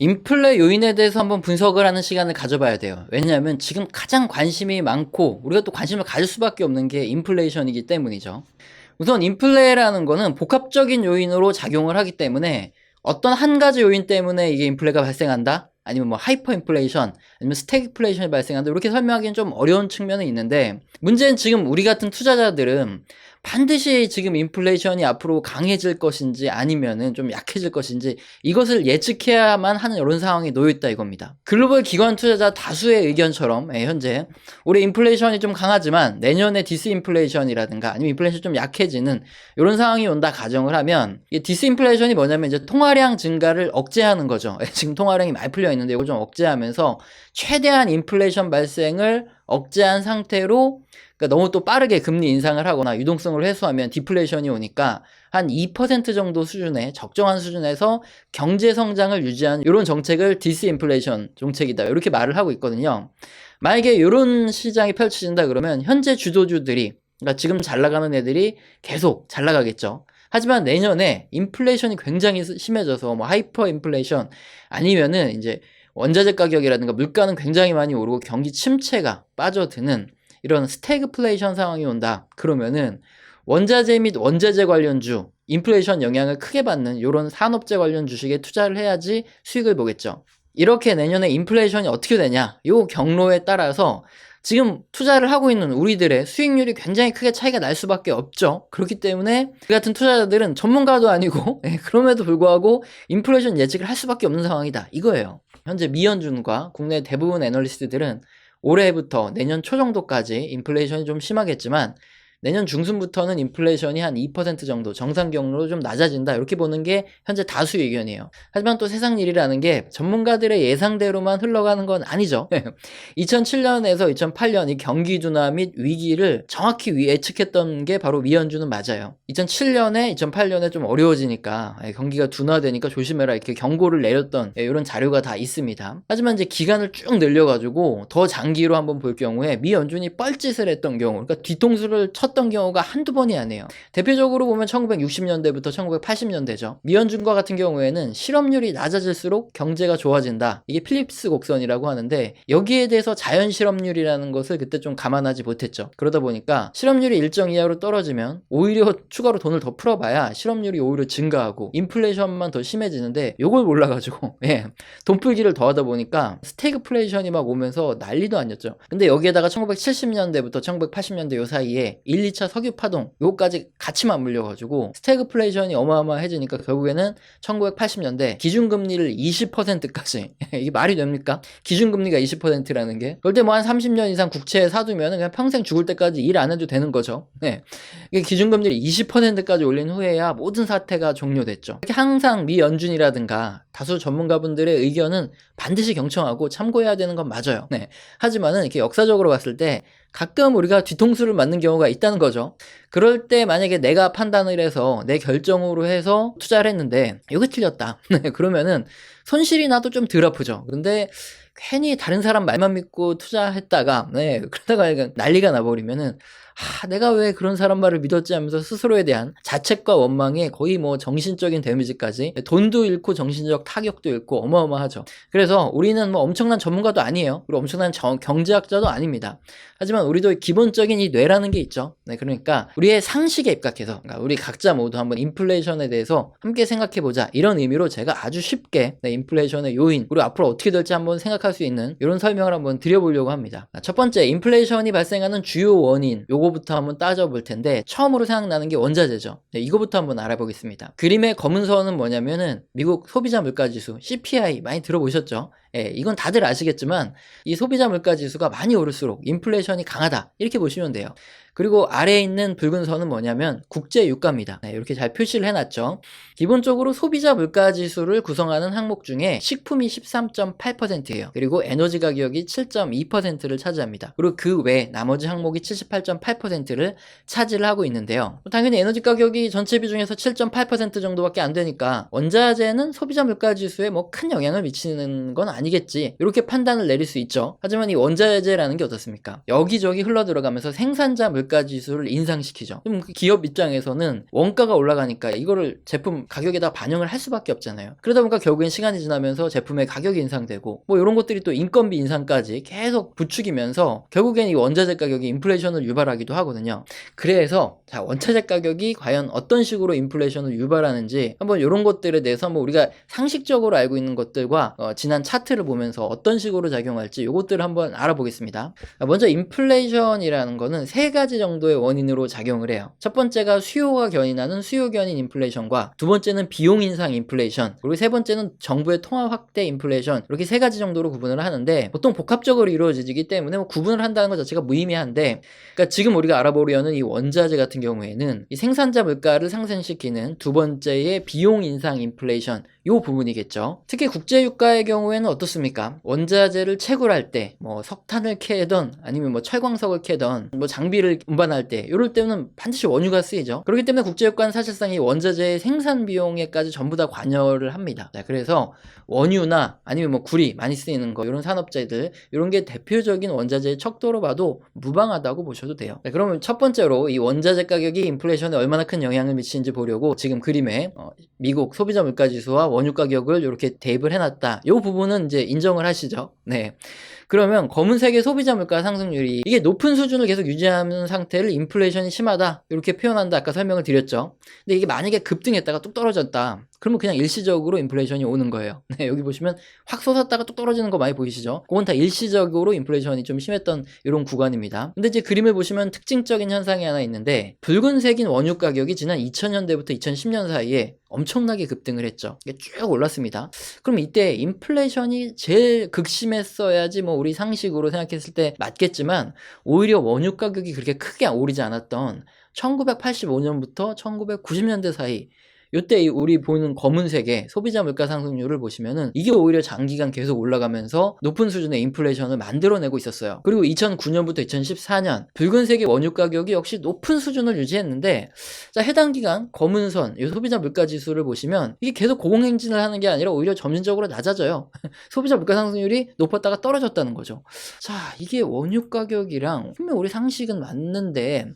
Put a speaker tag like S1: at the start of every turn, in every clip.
S1: 인플레 요인에 대해서 한번 분석을 하는 시간을 가져봐야 돼요. 왜냐하면 지금 가장 관심이 많고 우리가 또 관심을 가질 수밖에 없는 게 인플레이션이기 때문이죠. 우선 인플레라는 거는 복합적인 요인으로 작용을 하기 때문에 어떤 한 가지 요인 때문에 이게 인플레가 발생한다? 아니면 뭐 하이퍼 인플레이션, 아니면 스태그플레이션이 발생한다? 이렇게 설명하기는 좀 어려운 측면은 있는데, 문제는 지금 우리 같은 투자자들은 반드시 지금 인플레이션이 앞으로 강해질 것인지 아니면은 좀 약해질 것인지 이것을 예측해야만 하는 이런 상황에 놓여있다 이겁니다. 글로벌 기관 투자자 다수의 의견처럼 현재 올해 인플레이션이 좀 강하지만 내년에 디스인플레이션이라든가 아니면 인플레이션이 좀 약해지는 이런 상황이 온다 가정을 하면, 이 디스인플레이션이 뭐냐면 이제 통화량 증가를 억제하는 거죠. 지금 통화량이 많이 풀려 있는데 이걸 좀 억제하면서 최대한 인플레이션 발생을 억제한 상태로, 그러니까 너무 또 빠르게 금리 인상을 하거나 유동성을 회수하면 디플레이션이 오니까 한 2% 정도 수준의 적정한 수준에서 경제 성장을 유지하는 이런 정책을 디스인플레이션 정책이다 이렇게 말을 하고 있거든요. 만약에 이런 시장이 펼쳐진다 그러면 현재 주도주들이, 그러니까 지금 잘 나가는 애들이 계속 잘 나가겠죠. 하지만 내년에 인플레이션이 굉장히 심해져서 뭐 하이퍼 인플레이션 아니면은 이제 원자재 가격이라든가 물가는 굉장히 많이 오르고 경기 침체가 빠져드는 이런 스태그플레이션 상황이 온다 그러면은 원자재 및 원자재 관련주 인플레이션 영향을 크게 받는 이런 산업재 관련 주식에 투자를 해야지 수익을 보겠죠. 이렇게 내년에 인플레이션이 어떻게 되냐, 요 경로에 따라서 지금 투자를 하고 있는 우리들의 수익률이 굉장히 크게 차이가 날 수밖에 없죠. 그렇기 때문에 우리 같은 투자자들은 전문가도 아니고 그럼에도 불구하고 인플레이션 예측을 할 수밖에 없는 상황이다 이거예요. 현재 미연준과 국내 대부분 애널리스트들은 올해부터 내년 초 정도까지 인플레이션이 좀 심하겠지만 내년 중순부터는 인플레이션이 한 2% 정도 정상 경로로 좀 낮아진다 이렇게 보는 게 현재 다수 의견이에요. 하지만 또 세상 일이라는 게 전문가들의 예상대로만 흘러가는 건 아니죠. 2007년에서 2008년 이 경기 둔화 및 위기를 정확히 예측했던 게 바로 미연준은 맞아요. 2007년에 2008년에 좀 어려워지니까 경기가 둔화되니까 조심해라 이렇게 경고를 내렸던 이런 자료가 다 있습니다. 하지만 이제 기간을 쭉 늘려가지고 더 장기로 한번 볼 경우에 미연준이 뻘짓을 했던 경우, 그러니까 뒤통수를 쳤던 경우가 한두 번이 아니에요. 대표적으로 보면 1960년대부터 1980년대죠. 미연준과 같은 경우에는 실업률이 낮아질수록 경제가 좋아진다. 이게 필립스 곡선이라고 하는데 여기에 대해서 자연 실업률이라는 것을 그때 좀 감안하지 못했죠. 그러다 보니까 실업률이 일정 이하로 떨어지면 오히려 추가로 돈을 더 풀어봐야 실업률이 오히려 증가하고 인플레이션만 더 심해지는데 요걸 몰라가지고 돈 풀기를 더 하다 보니까 스태그플레이션이 막 오면서 난리도 아니었죠. 근데 여기에다가 1970년대부터 1980년대 요 사이에 1, 2차 석유 파동 요거까지 같이 맞물려가지고 스태그플레이션이 어마어마해지니까 결국에는 1980년대 기준금리를 20%까지 이게 말이 됩니까? 기준금리가 20%라는 게 그럴 때 뭐 한 30년 이상 국채에 사두면 그냥 평생 죽을 때까지 일 안 해도 되는 거죠. 이게 기준금리를 20%까지 올린 후에야 모든 사태가 종료됐죠. 이렇게 항상 미연준이라든가 다수 전문가분들의 의견은 반드시 경청하고 참고해야 되는 건 맞아요. 하지만은 이렇게 역사적으로 봤을 때 가끔 우리가 뒤통수를 맞는 경우가 있다는 거죠. 그럴 때 만약에 내가 판단을 해서 내 결정으로 해서 투자를 했는데 이게 틀렸다. 그러면은 손실이 나도 좀 덜 아프죠. 그런데 괜히 다른 사람 말만 믿고 투자했다가 그러다가 난리가 나버리면은 내가 왜 그런 사람 말을 믿었지 하면서 스스로에 대한 자책과 원망에 거의 뭐 정신적인 데미지까지, 돈도 잃고 정신적 타격도 잃고 어마어마하죠. 그래서 우리는 뭐 엄청난 전문가도 아니에요. 그리고 엄청난 경제학자도 아닙니다. 하지만 우리도 기본적인 이 뇌라는 게 있죠. 그러니까 우리의 상식에 입각해서, 그러니까 우리 각자 모두 한번 인플레이션에 대해서 함께 생각해보자 이런 의미로 제가 아주 쉽게 인플레이션의 요인 그리고 앞으로 어떻게 될지 한번 생각할 수 있는 이런 설명을 한번 드려보려고 합니다. 첫 번째, 인플레이션이 발생하는 주요 원인 요거부터 한번 따져볼 텐데 처음으로 생각나는 게 원자재죠. 이거부터 한번 알아보겠습니다. 그림의 검은 선은 뭐냐면은 미국 소비자 물가지수 CPI 많이 들어보셨죠? 이건 다들 아시겠지만 이 소비자 물가지수가 많이 오를수록 인플레이션이 강하다 이렇게 보시면 돼요. 그리고 아래에 있는 붉은 선은 뭐냐면 국제 유가입니다. 이렇게 잘 표시를 해놨죠. 기본적으로 소비자 물가지수를 구성하는 항목 중에 식품이 13.8%예요. 그리고 에너지 가격이 7.2%를 차지합니다. 그리고 그 외 나머지 항목이 78.8%를 차지를 하고 있는데요. 당연히 에너지 가격이 전체 비중에서 7.8% 정도밖에 안 되니까 원자재는 소비자 물가지수에 뭐 큰 영향을 미치는 건 아니겠지 이렇게 판단을 내릴 수 있죠. 하지만 이 원자재라는 게 어떻습니까? 여기저기 흘러 들어가면서 생산자 물가지수를 인상시키죠. 그럼 기업 입장에서는 원가가 올라가니까 이거를 제품 가격에다 반영을 할 수밖에 없잖아요. 그러다 보니까 결국엔 시간이 지나면서 제품의 가격이 인상되고 뭐 이런 것들이 또 인건비 인상까지 계속 부추기면서 결국엔 이 원자재 가격이 인플레이션을 유발하기도 하거든요. 그래서 자, 원자재 가격이 과연 어떤 식으로 인플레이션을 유발하는지 한번 이런 것들에 대해서 한번 우리가 상식적으로 알고 있는 것들과 지난 차트를 보면서 어떤 식으로 작용할지 이것들을 한번 알아보겠습니다. 먼저 인플레이션이라는 거는 세 가지 정도의 원인으로 작용을 해요. 첫 번째가 수요가 견인하는 수요 견인 인플레이션과 두 번째는 비용 인상 인플레이션, 그리고 세 번째는 정부의 통화 확대 인플레이션, 이렇게 세 가지 정도로 구분을 하는데 보통 복합적으로 이루어지기 때문에 뭐 구분을 한다는 것 자체가 무의미한데, 그러니까 지금 우리가 알아보려는 이 원자재 같은 경우에는 이 생산자 물가를 상승시키는 두 번째의 비용 인상 인플레이션, 요 부분이겠죠. 특히 국제유가의 경우에는 어떻습니까? 원자재를 채굴할 때 뭐 석탄을 캐던 아니면 뭐 철광석을 캐던 뭐 장비를 운반할 때 이럴 때는 반드시 원유가 쓰이죠. 그렇기 때문에 국제유가는 사실상 이 원자재의 생산 비용에까지 전부 다 관여를 합니다. 자, 그래서 원유나 아니면 뭐 구리 많이 쓰이는 거 이런 산업재들, 이런 게 대표적인 원자재의 척도로 봐도 무방하다고 보셔도 돼요. 자, 그러면 첫 번째로 이 원자재 가격이 인플레이션에 얼마나 큰 영향을 미치는지 보려고 지금 그림에 미국 소비자 물가지수와 원유 가격을 이렇게 대입을 해놨다. 이 부분은 이제 인정을 하시죠. 네. 그러면 검은색의 소비자 물가 상승률이 이게 높은 수준을 계속 유지하는 상태를 인플레이션이 심하다 이렇게 표현한다. 아까 설명을 드렸죠. 근데 이게 만약에 급등했다가 뚝 떨어졌다. 그러면 그냥 일시적으로 인플레이션이 오는 거예요. 네, 여기 보시면 확 솟았다가 뚝 떨어지는 거 많이 보이시죠? 그건 다 일시적으로 인플레이션이 좀 심했던 이런 구간입니다. 근데 이제 그림을 보시면 특징적인 현상이 하나 있는데, 붉은색인 원유 가격이 지난 2000년대부터 2010년 사이에 엄청나게 급등을 했죠. 이게 쭉 올랐습니다. 그럼 이때 인플레이션이 제일 극심했어야지 뭐 우리 상식으로 생각했을 때 맞겠지만, 오히려 원유 가격이 그렇게 크게 오르지 않았던 1985년부터 1990년대 사이, 이때 우리 보는 검은색의 소비자 물가 상승률을 보시면은 이게 오히려 장기간 계속 올라가면서 높은 수준의 인플레이션을 만들어내고 있었어요. 그리고 2009년부터 2014년 붉은색의 원유 가격이 역시 높은 수준을 유지했는데, 자, 해당 기간 검은 선, 이 소비자 물가 지수를 보시면 이게 계속 고공행진을 하는 게 아니라 오히려 점진적으로 낮아져요. 소비자 물가 상승률이 높았다가 떨어졌다는 거죠. 자, 이게 원유 가격이랑 분명 우리 상식은 맞는데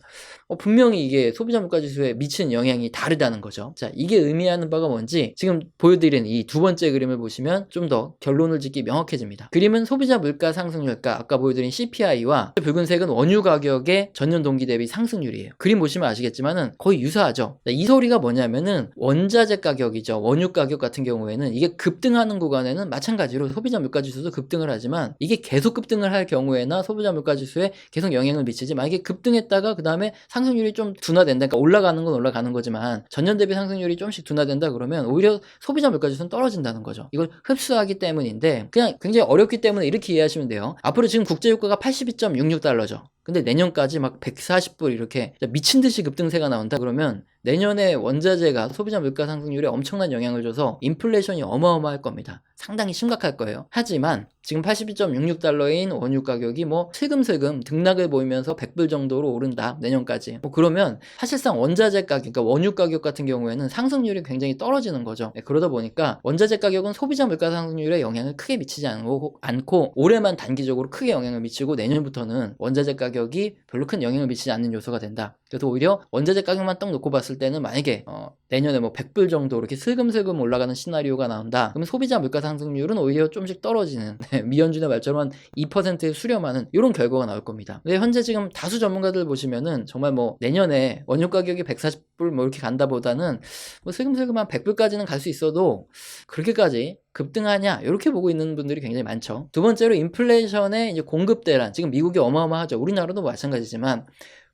S1: 분명히 이게 소비자 물가 지수에 미치는 영향이 다르다는 거죠. 자, 이게 의미하는 바가 뭔지 지금 보여드린 이 두 번째 그림을 보시면 좀 더 결론을 짓기 명확해집니다. 그림은 소비자 물가 상승률과 아까 보여드린 CPI와 붉은색은 원유 가격의 전년 동기 대비 상승률이에요. 그림 보시면 아시겠지만은 거의 유사하죠. 자, 이 소리가 뭐냐면은 원자재 가격이죠. 원유 가격 같은 경우에는 이게 급등하는 구간에는 마찬가지로 소비자 물가 지수도 급등을 하지만, 이게 계속 급등을 할 경우에나 소비자 물가 지수에 계속 영향을 미치지, 만약에 급등했다가 그 다음에 상승률이 좀 둔화된다, 그러니까 올라가는 건 올라가는 거지만 전년 대비 상승률이 좀씩 둔화된다 그러면 오히려 소비자 물가 지수는 떨어진다는 거죠. 이걸 흡수하기 때문인데, 그냥 굉장히 어렵기 때문에 이렇게 이해하시면 돼요. 앞으로 지금 국제유가가 82.66달러죠. 근데 내년까지 막 140불 이렇게 미친 듯이 급등세가 나온다 그러면 내년에 원자재가 소비자 물가 상승률에 엄청난 영향을 줘서 인플레이션이 어마어마할 겁니다. 상당히 심각할 거예요. 하지만 지금 82.66달러인 원유 가격이 뭐 슬금슬금 등락을 보이면서 100불 정도로 오른다, 내년까지. 뭐 그러면 사실상 원자재 가격, 그러니까 원유 가격 같은 경우에는 상승률이 굉장히 떨어지는 거죠. 네, 그러다 보니까 원자재 가격은 소비자 물가 상승률에 영향을 크게 미치지 않고 올해만 단기적으로 크게 영향을 미치고 내년부터는 원자재 가격이 별로 큰 영향을 미치지 않는 요소가 된다. 그래서 오히려 원자재 가격만 딱 놓고 봤을 때는 만약에 내년에 뭐 100불 정도 이렇게 슬금슬금 올라가는 시나리오가 나온다. 그럼 소비자 물가 상승률은 오히려 좀씩 떨어지는, 미연준의 말처럼 한 2%에 수렴하는 이런 결과가 나올 겁니다. 근데 현재 지금 다수 전문가들 보시면은 정말 뭐 내년에 원유 가격이 140불 뭐 이렇게 간다 보다는 뭐 슬금슬금 한 100불까지는 갈 수 있어도 그렇게까지 급등하냐 이렇게 보고 있는 분들이 굉장히 많죠. 두 번째로 인플레이션의 이제 공급 대란, 지금 미국이 어마어마하죠. 우리나라도 마찬가지지만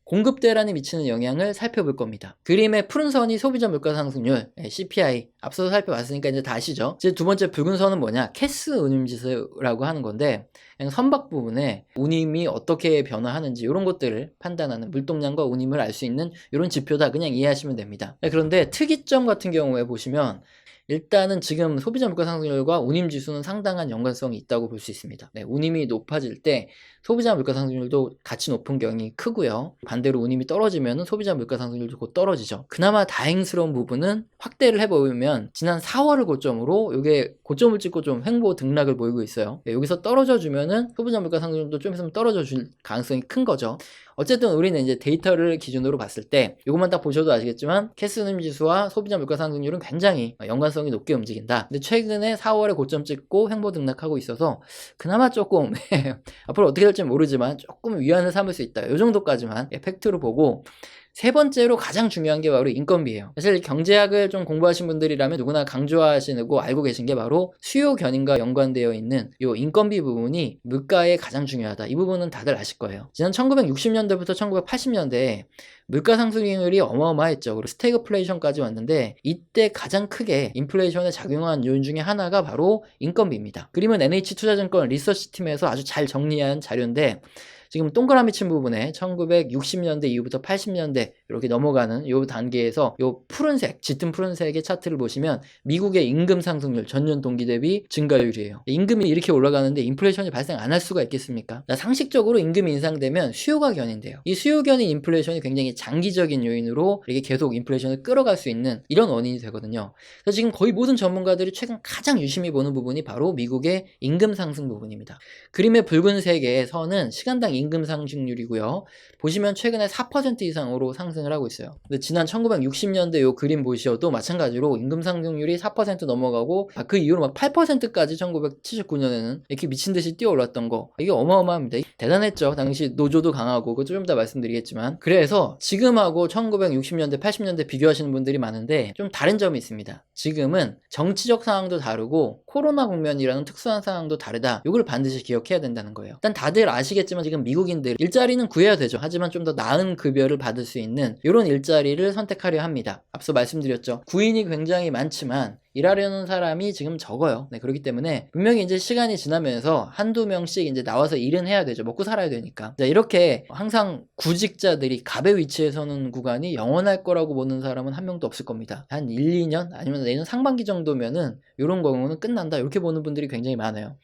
S1: 공급 대란이 미치는 영향을 살펴볼 겁니다. 그림의 푸른 선이 소비자 물가 상승률, CPI, 앞서서 살펴봤으니까 이제 다 아시죠? 이제 두 번째 붉은 선은 뭐냐? 캐스 운임지수라고 하는 건데, 그냥 선박 부분에 운임이 어떻게 변화하는지 이런 것들을 판단하는, 물동량과 운임을 알 수 있는 이런 지표다, 그냥 이해하시면 됩니다. 그런데 특이점 같은 경우에 보시면 일단은 지금 소비자 물가 상승률과 운임 지수는 상당한 연관성이 있다고 볼 수 있습니다. 네, 운임이 높아질 때 소비자 물가 상승률도 같이 높은 경향이 크고요. 반대로 운임이 떨어지면 소비자 물가 상승률도 곧 떨어지죠. 그나마 다행스러운 부분은 확대를 해보면 지난 4월을 고점으로 이게 고점을 찍고 좀 횡보 등락을 보이고 있어요. 네, 여기서 떨어져 주면은 소비자 물가 상승률도 좀 있으면 떨어져 줄 가능성이 큰 거죠. 어쨌든 우리는 이제 데이터를 기준으로 봤을 때 이것만 딱 보셔도 아시겠지만 캐스 운임 지수와 소비자 물가 상승률은 굉장히 연관성이 높게 움직인다. 근데 최근에 4월에 고점 찍고 횡보 등락하고 있어서 그나마 조금 앞으로 어떻게 될지 모르지만 조금 위안을 삼을 수 있다. 이 정도까지만 팩트로 보고, 세 번째로 가장 중요한 게 바로 인건비예요. 사실 경제학을 좀 공부하신 분들이라면 누구나 강조하시고 알고 계신 게 바로 수요 견인과 연관되어 있는 이 인건비 부분이 물가에 가장 중요하다. 이 부분은 다들 아실 거예요. 지난 1960년대부터 1980년대에 물가 상승률이 어마어마했죠. 그리고 스태그플레이션까지 왔는데 이때 가장 크게 인플레이션에 작용한 요인 중에 하나가 바로 인건비입니다. 그림은 NH투자증권 리서치팀에서 아주 잘 정리한 자료인데, 지금 동그라미 친 부분에 1960년대 이후부터 80년대 이렇게 넘어가는 이 단계에서 이 푸른색, 짙은 푸른색의 차트를 보시면 미국의 임금 상승률 전년 동기 대비 증가율이에요. 임금이 이렇게 올라가는데 인플레이션이 발생 안 할 수가 있겠습니까? 상식적으로 임금이 인상되면 수요가 견인돼요. 이 수요 견인 인플레이션이 굉장히 장기적인 요인으로 이렇게 계속 인플레이션을 끌어갈 수 있는 이런 원인이 되거든요. 그래서 지금 거의 모든 전문가들이 최근 가장 유심히 보는 부분이 바로 미국의 임금 상승 부분입니다. 그림의 붉은색의 선은 시간당 임금 상승률이고요. 보시면 최근에 4% 이상으로 상승을 하고 있어요. 근데 지난 1960년대 요 그림 보셔도 마찬가지로 임금 상승률이 4% 넘어가고 그 이후로 막 8%까지 1979년에는 이렇게 미친 듯이 뛰어올랐던 거, 이게 어마어마합니다. 대단했죠. 당시 노조도 강하고, 그거 좀 이따 말씀드리겠지만. 그래서 지금하고 1960년대 80년대 비교하시는 분들이 많은데 좀 다른 점이 있습니다. 지금은 정치적 상황도 다르고 코로나 국면이라는 특수한 상황도 다르다. 이걸 반드시 기억해야 된다는 거예요. 일단 다들 아시겠지만 지금 미국인들 일자리는 구해야 되죠. 하지만 좀 더 나은 급여를 받을 수 있는 이런 일자리를 선택하려 합니다. 앞서 말씀드렸죠. 구인이 굉장히 많지만 일하려는 사람이 지금 적어요. 네, 그렇기 때문에 분명히 이제 시간이 지나면서 한두 명씩 이제 나와서 일은 해야 되죠. 먹고 살아야 되니까. 자, 이렇게 항상 구직자들이 갑의 위치에 서는 구간이 영원할 거라고 보는 사람은 한 명도 없을 겁니다. 한 1, 2년 아니면 내년 상반기 정도면은 이런 경우는 끝난다. 이렇게 보는 분들이 굉장히 많아요.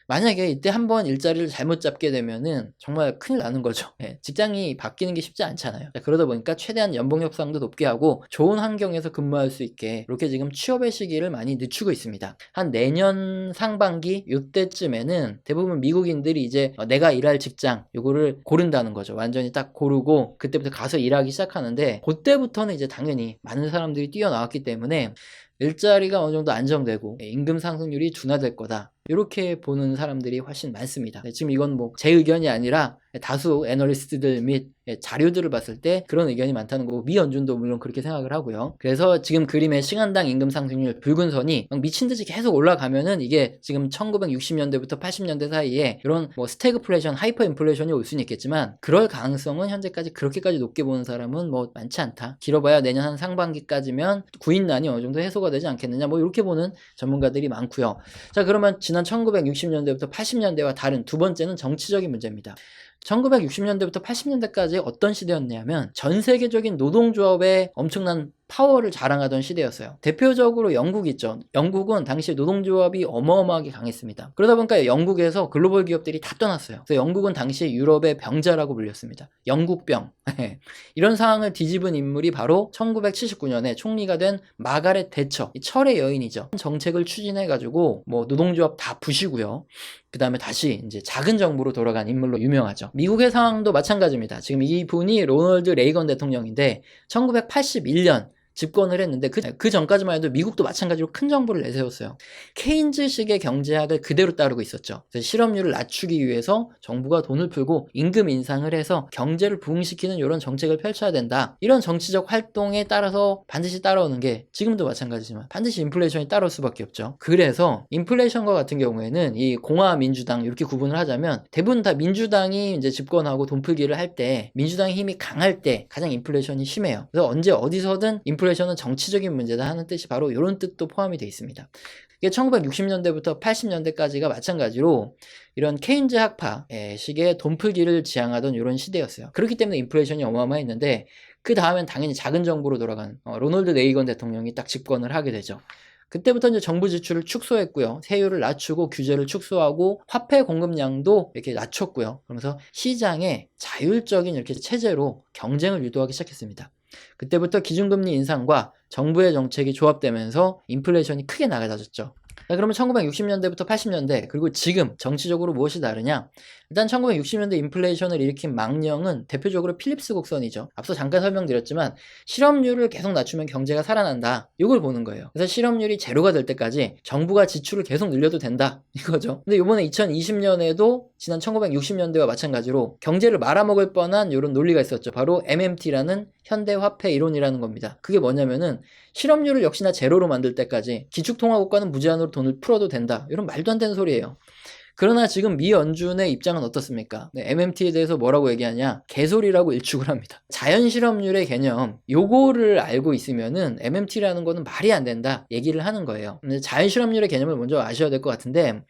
S1: 만약에 이때 한번 일자리를 잘못 잡게 되면은 정말 큰일 나는 거죠. 네, 직장이 바뀌는 게 쉽지 않잖아요. 자, 그러다 보니까 최대한 연봉 협상도 높게 하고 좋은 환경에서 근무할 수 있게 이렇게 지금 취업의 시기를 많이 늦추고 있습니다. 한 내년 상반기 이때쯤에는 대부분 미국인들이 이제 내가 일할 직장 요거를 고른다는 거죠. 완전히 딱 고르고 그때부터 가서 일하기 시작하는데, 그때부터는 이제 당연히 많은 사람들이 뛰어나왔기 때문에 일자리가 어느 정도 안정되고 임금 상승률이 둔화될 거다. 이렇게 보는 사람들이 훨씬 많습니다. 지금 이건 뭐 제 의견이 아니라 다수 애널리스트들 및 자료들을 봤을 때 그런 의견이 많다는 거고, 미 연준도 물론 그렇게 생각을 하고요. 그래서 지금 그림의 시간당 임금 상승률 붉은 선이 미친 듯이 계속 올라가면은 이게 지금 1960년대부터 80년대 사이에 이런 뭐 스태그플레이션, 하이퍼 인플레이션이 올 수는 있겠지만 그럴 가능성은 현재까지 그렇게까지 높게 보는 사람은 뭐 많지 않다. 길어봐야 내년 한 상반기까지면 구인난이 어느 정도 해소가 되지 않겠느냐, 뭐 이렇게 보는 전문가들이 많고요. 자, 그러면 지난 1960년대부터 80년대와 다른 두 번째는 정치적인 문제입니다. 1960년대부터 80년대까지 어떤 시대였냐면 전 세계적인 노동조합의 엄청난 파워를 자랑하던 시대였어요. 대표적으로 영국이 있죠. 영국은 당시 노동조합이 어마어마하게 강했습니다. 그러다 보니까 영국에서 글로벌 기업들이 다 떠났어요. 그래서 영국은 당시 유럽의 병자라고 불렸습니다. 영국병. 이런 상황을 뒤집은 인물이 바로 1979년에 총리가 된 마가렛 대처, 이 철의 여인이죠. 정책을 추진해가지고 뭐 노동조합 다 부시고요. 그 다음에 다시 이제 작은 정부로 돌아간 인물로 유명하죠. 미국의 상황도 마찬가지입니다. 지금 이분이 로널드 레이건 대통령인데 1981년 집권을 했는데 그 전까지만 해도 미국도 마찬가지로 큰 정부를 내세웠어요. 케인즈식의 경제학을 그대로 따르고 있었죠. 그래서 실업률을 낮추기 위해서 정부가 돈을 풀고 임금 인상을 해서 경제를 부흥시키는 이런 정책을 펼쳐야 된다. 이런 정치적 활동에 따라서 반드시 따라오는 게 지금도 마찬가지지만 반드시 인플레이션이 따라올 수밖에 없죠. 그래서 인플레이션과 같은 경우에는 이 공화 민주당 이렇게 구분을 하자면 대부분 다 민주당이 이제 집권하고 돈풀기를 할 때, 민주당의 힘이 강할 때 가장 인플레이션이 심해요. 그래서 언제 어디서든 인플레이션은 정치적인 문제다 하는 뜻이 바로 이런 뜻도 포함이 되어 있습니다. 이게 1960년대부터 80년대까지가 마찬가지로 이런 케인즈 학파 식의 돈풀기를 지향하던 이런 시대였어요. 그렇기 때문에 인플레이션이 어마어마했는데 그 다음엔 당연히 작은 정부로 돌아간 로널드 레이건 대통령이 딱 집권을 하게 되죠. 그때부터 이제 정부 지출을 축소했고요. 세율을 낮추고 규제를 축소하고 화폐 공급량도 이렇게 낮췄고요. 그러면서 시장에 자율적인 이렇게 체제로 경쟁을 유도하기 시작했습니다. 그때부터 기준금리 인상과 정부의 정책이 조합되면서 인플레이션이 크게 나아졌죠. 자, 그러면 1960년대부터 80년대 그리고 지금 정치적으로 무엇이 다르냐? 일단 1960년대 인플레이션을 일으킨 망령은 대표적으로 필립스 곡선이죠. 앞서 잠깐 설명드렸지만 실업률을 계속 낮추면 경제가 살아난다. 이걸 보는 거예요. 그래서 실업률이 제로가 될 때까지 정부가 지출을 계속 늘려도 된다. 이거죠. 근데 이번에 2020년에도 지난 1960년대와 마찬가지로 경제를 말아먹을 뻔한 이런 논리가 있었죠. 바로 MMT라는 현대화폐 이론이라는 겁니다. 그게 뭐냐면은 실업률을 역시나 제로로 만들 때까지 기축통화국가는 무제한으로 돈을 풀어도 된다. 이런 말도 안 되는 소리예요. 그러나 지금 미 연준의 입장은 어떻습니까? 네, MMT에 대해서 뭐라고 얘기하냐? 개소리라고 일축을 합니다. 자연 실업률의 개념, 요거를 알고 있으면은 MMT라는 거는 말이 안 된다 얘기를 하는 거예요. 근데 자연 실업률의 개념을 먼저 아셔야 될 것 같은데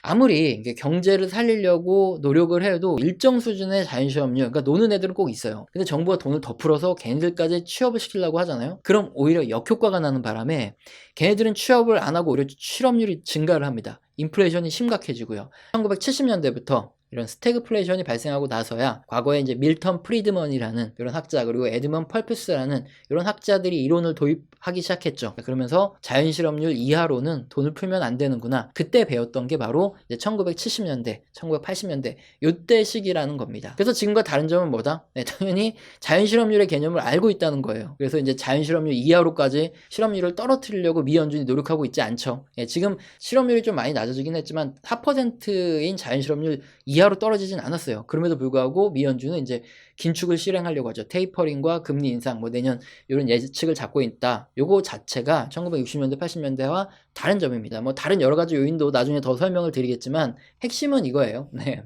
S1: 아무리 경제를 살리려고 노력을 해도 일정 수준의 자연실업률, 그러니까 노는 애들은 꼭 있어요. 근데 정부가 돈을 더 풀어서 걔네들까지 취업을 시키려고 하잖아요. 그럼 오히려 역효과가 나는 바람에 걔네들은 취업을 안 하고 오히려 실업률이 증가를 합니다. 인플레이션이 심각해지고요. 1970년대부터 이런 스태그플레이션이 발생하고 나서야 과거에 이제 밀턴 프리드먼이라는 이런 학자 그리고 에드먼 펄프스라는 이런 학자들이 이론을 도입하기 시작했죠. 그러면서 자연실업률 이하로는 돈을 풀면 안 되는구나. 그때 배웠던 게 바로 이제 1970년대, 1980년대 요때 시기라는 겁니다. 그래서 지금과 다른 점은 뭐다? 네, 당연히 자연실업률의 개념을 알고 있다는 거예요. 그래서 이제 자연실업률 이하로까지 실업률을 떨어뜨리려고 미 연준이 노력하고 있지 않죠. 예, 지금 실업률이 좀 많이 낮아지긴 했지만 4%인 자연실업률 이하로 떨어지진 않았어요. 그럼에도 불구하고 미 연준은 이제 긴축을 실행하려고 하죠. 테이퍼링과 금리 인상, 뭐 내년 이런 예측을 잡고 있다. 요거 자체가 1960년대, 80년대와 다른 점입니다. 뭐 다른 여러 가지 요인도 나중에 더 설명을 드리겠지만 핵심은 이거예요. 네.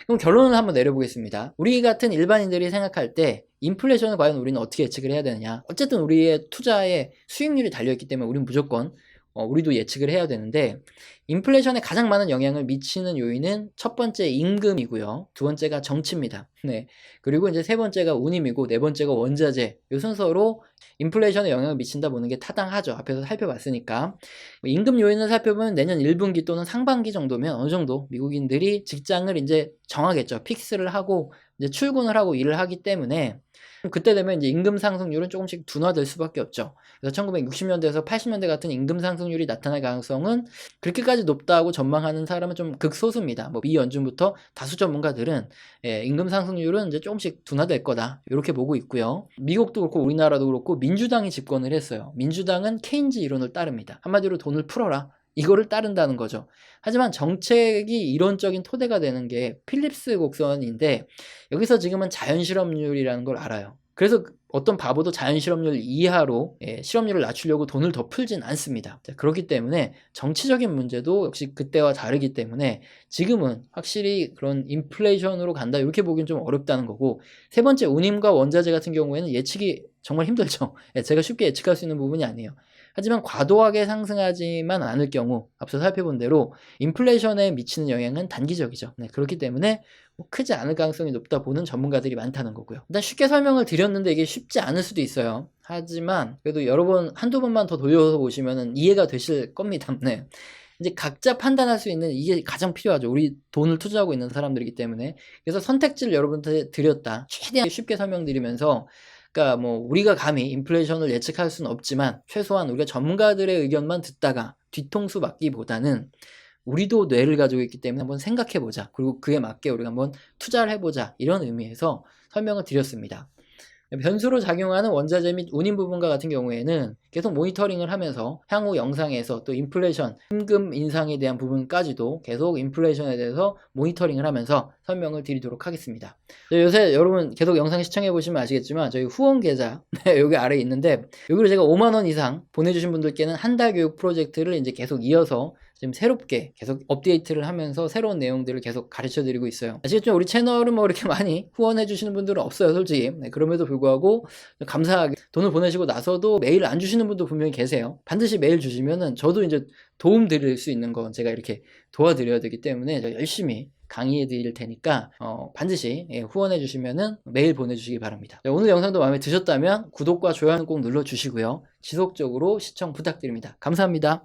S1: 그럼 결론을 한번 내려보겠습니다. 우리 같은 일반인들이 생각할 때 인플레이션을 과연 우리는 어떻게 예측을 해야 되느냐? 어쨌든 우리의 투자에 수익률이 달려있기 때문에 우리는 무조건 우리도 예측을 해야 되는데 인플레이션에 가장 많은 영향을 미치는 요인은 첫 번째 임금이고요. 두 번째가 정치입니다. 네. 그리고 이제 세 번째가 운임이고 네 번째가 원자재. 이 순서로 인플레이션에 영향을 미친다 보는 게 타당하죠. 앞에서 살펴봤으니까. 임금 요인을 살펴보면 내년 1분기 또는 상반기 정도면 어느 정도 미국인들이 직장을 이제 정하겠죠. 픽스를 하고 이제 출근을 하고 일을 하기 때문에 그때 되면 이제 임금 상승률은 조금씩 둔화될 수밖에 없죠. 그래서 1960년대에서 80년대 같은 임금 상승률이 나타날 가능성은 그렇게까지 높다고 전망하는 사람은 좀 극소수입니다. 뭐 미 연준부터 다수 전문가들은 임금 상승률은 이제 조금씩 둔화될 거다 이렇게 보고 있고요. 미국도 그렇고 우리나라도 그렇고 민주당이 집권을 했어요. 민주당은 케인즈 이론을 따릅니다. 한마디로 돈을 풀어라. 이거를 따른다는 거죠. 하지만 정책이 이론적인 토대가 되는 게 필립스 곡선인데 여기서 지금은 자연실업률이라는 걸 알아요. 그래서 어떤 바보도 자연실업률 이하로 실업률을 낮추려고 돈을 더 풀진 않습니다. 자, 그렇기 때문에 정치적인 문제도 역시 그때와 다르기 때문에 지금은 확실히 그런 인플레이션으로 간다 이렇게 보기는 좀 어렵다는 거고 세 번째 운임과 원자재 같은 경우에는 예측이 정말 힘들죠. 제가 쉽게 예측할 수 있는 부분이 아니에요. 하지만 과도하게 상승하지만 않을 경우 앞서 살펴본 대로 인플레이션에 미치는 영향은 단기적이죠. 네, 그렇기 때문에 뭐 크지 않을 가능성이 높다 보는 전문가들이 많다는 거고요. 일단 쉽게 설명을 드렸는데 이게 쉽지 않을 수도 있어요. 하지만 그래도 여러 번 한두 번만 더 돌려서 보시면 이해가 되실 겁니다. 네. 이제 각자 판단할 수 있는 이게 가장 필요하죠. 우리 돈을 투자하고 있는 사람들이기 때문에. 그래서 선택지를 여러분한테 드렸다. 최대한 쉽게 설명드리면서 그러니까 뭐 우리가 감히 인플레이션을 예측할 수는 없지만 최소한 우리가 전문가들의 의견만 듣다가 뒤통수 맞기보다는 우리도 뇌를 가지고 있기 때문에 한번 생각해보자. 그리고 그에 맞게 우리가 한번 투자를 해보자. 이런 의미에서 설명을 드렸습니다. 변수로 작용하는 원자재 및 운임 부분과 같은 경우에는 계속 모니터링을 하면서 향후 영상에서 또 인플레이션, 임금 인상에 대한 부분까지도 계속 인플레이션에 대해서 모니터링을 하면서 설명을 드리도록 하겠습니다. 요새 여러분 계속 영상 시청해 보시면 아시겠지만 저희 후원 계좌 여기 아래에 있는데 여기로 제가 5만원 이상 보내주신 분들께는 한 달 교육 프로젝트를 이제 계속 이어서 지금 새롭게 계속 업데이트를 하면서 새로운 내용들을 계속 가르쳐 드리고 있어요. 아시겠죠? 우리 채널은 뭐 이렇게 많이 후원해 주시는 분들은 없어요, 솔직히. 네, 그럼에도 불구하고 감사하게 돈을 보내시고 나서도 메일 안 주시는 분도 분명히 계세요. 반드시 메일 주시면은 저도 이제 도움 드릴 수 있는 건 제가 이렇게 도와드려야 되기 때문에 제가 열심히 강의해 드릴 테니까 반드시 후원해 주시면은 메일 보내주시기 바랍니다. 오늘 영상도 마음에 드셨다면 구독과 좋아요는 꼭 눌러주시고요. 지속적으로 시청 부탁드립니다. 감사합니다.